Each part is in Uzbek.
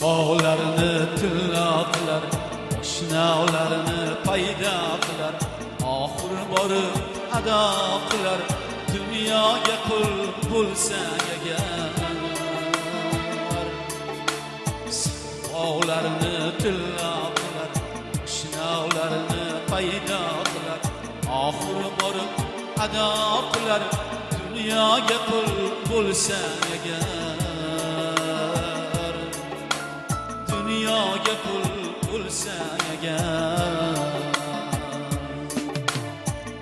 bog'larni tilla qilar, oshnalarni paydo qilar, oxir borib ado qilar, dunyoga qul bo'lsang agar. Bog'larni tilla qilar, oshnalarni paydo qilar, oxir borib ado qilar, dunyoga qul bo'lsang agar. Dunyoga qul bo'lsang agar.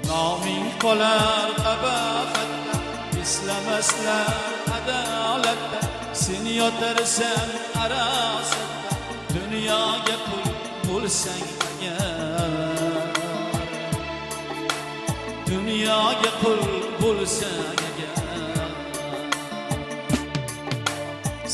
Noming qolar qabohatda, eslamaslar adolatda, sen yotarsan arosatda, dunyoga qul bo'lsang agar. Dunyoga qul bo'lsang agar.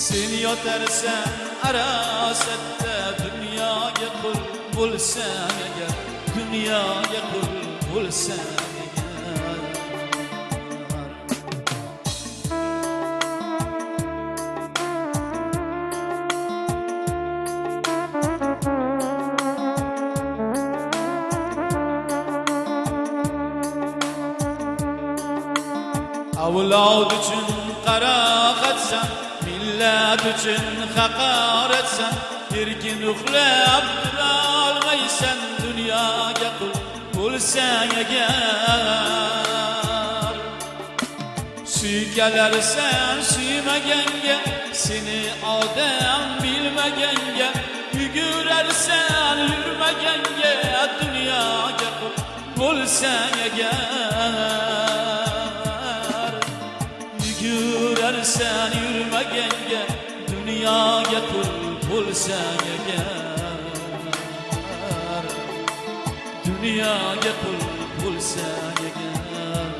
Sen yotarsan arosatda, dunyoga qul bo'lsang agar. Dunyoga qul bo'lsang agar. Avlod uchun qaroqatsan, millat uchun haqoratsan, erkin uxlab turolmaysan, dunyoga qul bo'lsang agar. Suykalarsan suymaganga, seni odam bilmaganga, yugurarsan yurmaganga, dunyoga qul bo'lsang agar. Yugurarsan yurmaganga, dunyoga qul bo'lsang agar. Dunyoga qul bo'lsang agar.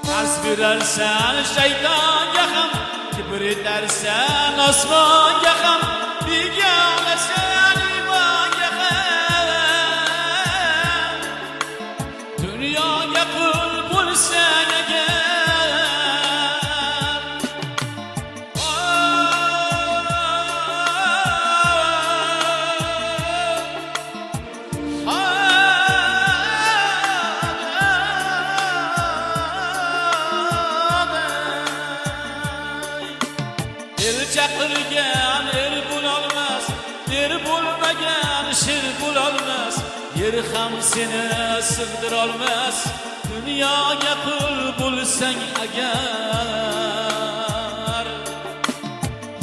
Dars berarsan shaytonga ham, kibr etarsan osmonga ham, begona imonga ham, dunyoga qul bo'lsang agar. El chaqirgan er bo'lolmas, er bo'lmagan sher bo'lolmas, yer ham seni sig'dirolmas, dunyoga qul bo'lsang agar.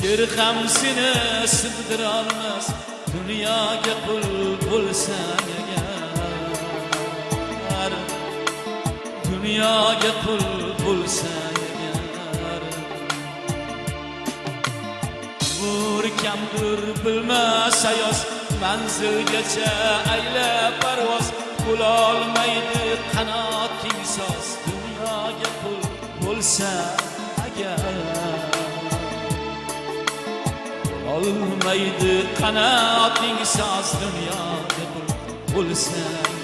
Yer ham seni sig'dirolmas, dunyoga qul bo'lsang agar. Dunyoga qul bo'lsang agar. Kamdir bilmas ayoz, manzilgacha aylab parvoz, bo'lolmaydi qanoting soz, dunyoga qul bo'lsang agar. Bo'lolmaydi qanoting soz, dunyoga qul bo'lsang